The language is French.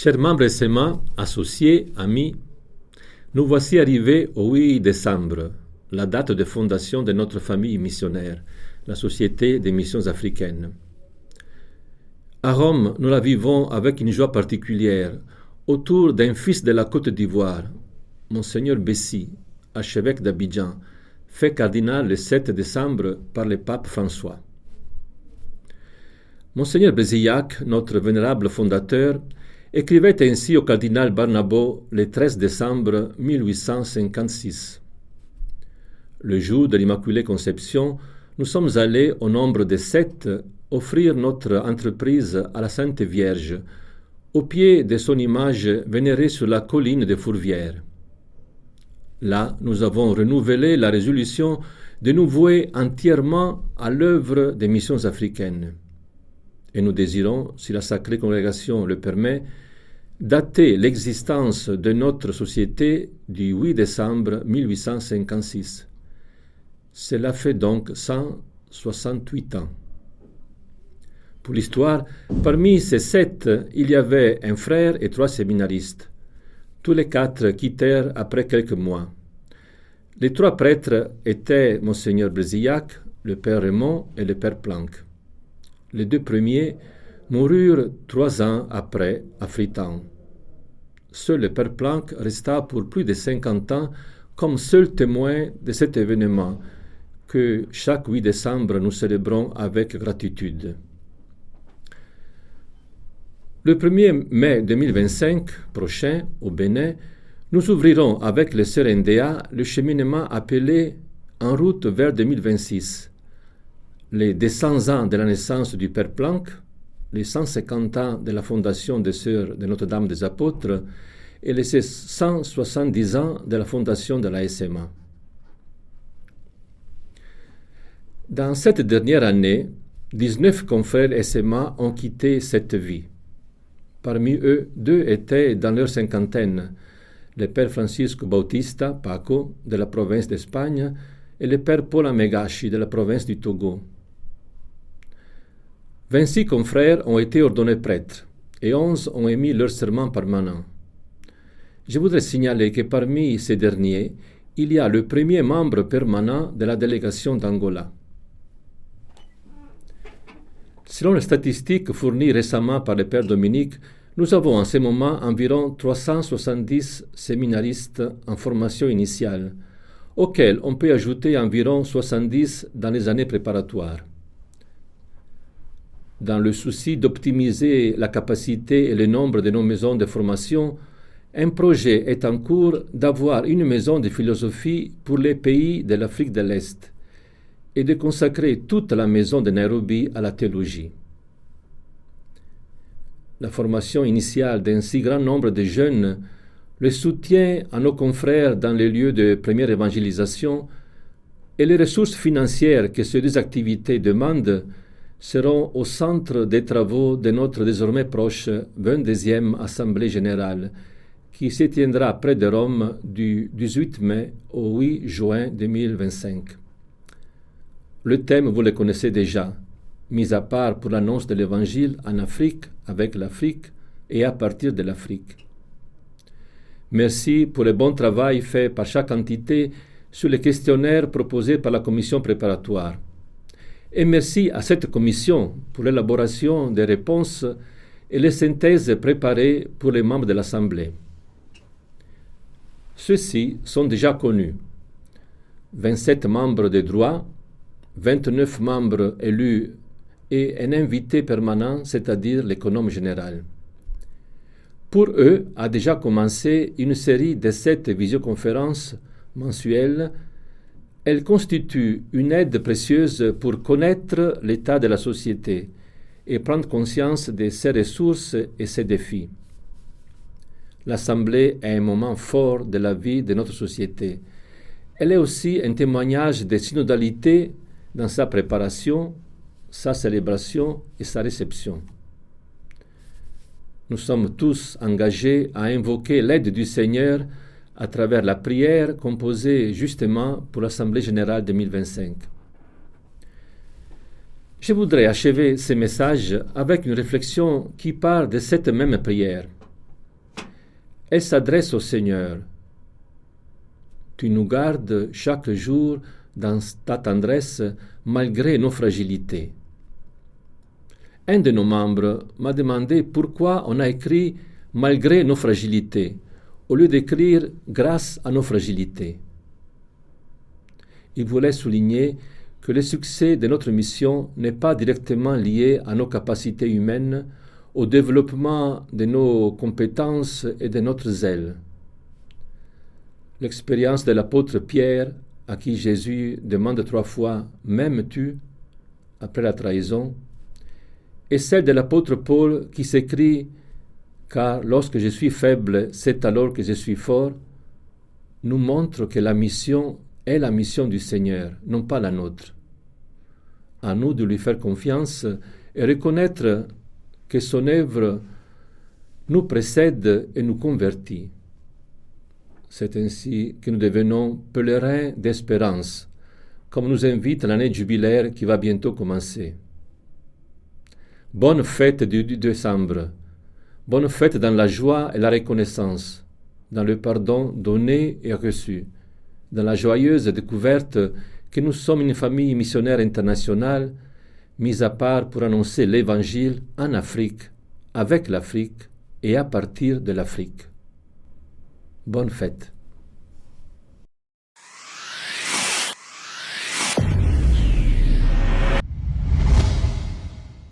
Chers membres SMA, associés, amis, nous voici arrivés au 8 décembre, la date de fondation de notre famille missionnaire, la Société des missions africaines. À Rome, nous la vivons avec une joie particulière, autour d'un fils de la Côte d'Ivoire, Monseigneur Bessy, archevêque d'Abidjan, fait cardinal le 7 décembre par le pape François. Monseigneur Bézillac, notre vénérable fondateur, écrivait ainsi au cardinal Barnabo le 13 décembre 1856. Le jour de l'Immaculée Conception, nous sommes allés au nombre de 7 offrir notre entreprise à la Sainte Vierge, au pied de son image vénérée sur la colline de Fourvière. Là, nous avons renouvelé la résolution de nous vouer entièrement à l'œuvre des missions africaines. Et nous désirons, si la Sacrée Congrégation le permet, dater l'existence de notre société du 8 décembre 1856. Cela fait donc 168 ans. Pour l'histoire, parmi ces 7, il y avait un frère et 3 séminaristes. Tous les 4 quittèrent après quelques mois. Les 3 prêtres étaient Monseigneur Bézillac, le père Raymond et le père Planck. Les 2 premiers moururent 3 ans après à Freetown. Seul le père Planck resta pour plus de 50 ans comme seul témoin de cet événement que chaque 8 décembre nous célébrons avec gratitude. Le 1er mai 2025 prochain, au Bénin, nous ouvrirons avec le sœurs NDA le cheminement appelé En route vers 2026. Les 200 ans de la naissance du Père Planck, les 150 ans de la fondation des Sœurs de Notre-Dame des Apôtres et les 170 ans de la fondation de la SMA. Dans cette dernière année, 19 confrères SMA ont quitté cette vie. Parmi eux, 2 étaient dans leur cinquantaine, le père Francisco Bautista Paco de la province d'Espagne et le père Paul Amegashi de la province du Togo. 26 confrères ont été ordonnés prêtres et 11 ont émis leur serment permanent. Je voudrais signaler que parmi ces derniers, il y a le premier membre permanent de la délégation d'Angola. Selon les statistiques fournies récemment par le père Dominique, nous avons en ce moment environ 370 séminaristes en formation initiale, auxquels on peut ajouter environ 70 dans les années préparatoires. Dans le souci d'optimiser la capacité et le nombre de nos maisons de formation, un projet est en cours d'avoir une maison de philosophie pour les pays de l'Afrique de l'Est et de consacrer toute la maison de Nairobi à la théologie. La formation initiale d'un si grand nombre de jeunes, le soutien à nos confrères dans les lieux de première évangélisation et les ressources financières que ces 2 activités demandent seront au centre des travaux de notre désormais proche 22e Assemblée générale, qui se tiendra près de Rome du 18 mai au 8 juin 2025. Le thème, vous le connaissez déjà, mis à part pour l'annonce de l'Évangile en Afrique, avec l'Afrique et à partir de l'Afrique. Merci pour le bon travail fait par chaque entité sur les questionnaires proposés par la commission préparatoire. Et merci à cette commission pour l'élaboration des réponses et les synthèses préparées pour les membres de l'Assemblée. Ceux-ci sont déjà connus. 27 membres de droit, 29 membres élus et un invité permanent, c'est-à-dire l'économe général. Pour eux a déjà commencé une série de 7 visioconférences mensuelles. Elles constituent une aide précieuse pour connaître l'état de la société et prendre conscience de ses ressources et ses défis. L'Assemblée est un moment fort de la vie de notre société. Elle est aussi un témoignage de synodalité dans sa préparation, sa célébration et sa réception. Nous sommes tous engagés à invoquer l'aide du Seigneur à travers la prière composée justement pour l'Assemblée générale 2025. Je voudrais achever ce message avec une réflexion qui part de cette même prière. Elle s'adresse au Seigneur. Tu nous gardes chaque jour dans ta tendresse malgré nos fragilités. Un de nos membres m'a demandé pourquoi on a écrit « malgré nos fragilités » au lieu d'écrire « grâce à nos fragilités ». Il voulait souligner que le succès de notre mission n'est pas directement lié à nos capacités humaines, au développement de nos compétences et de notre zèle. L'expérience de l'apôtre Pierre, à qui Jésus demande 3 fois « M'aimes-tu » après la trahison, et celle de l'apôtre Paul qui s'écrit « Car lorsque je suis faible, c'est alors que je suis fort », nous montre que la mission est la mission du Seigneur, non pas la nôtre. À nous de lui faire confiance et reconnaître que son œuvre nous précède et nous convertit. C'est ainsi que nous devenons pèlerins d'espérance, comme nous invite l'année jubilaire qui va bientôt commencer. Bonne fête du décembre, bonne fête dans la joie et la reconnaissance, dans le pardon donné et reçu, dans la joyeuse découverte que nous sommes une famille missionnaire internationale, mise à part pour annoncer l'Évangile en Afrique, avec l'Afrique et à partir de l'Afrique. Bonne fête.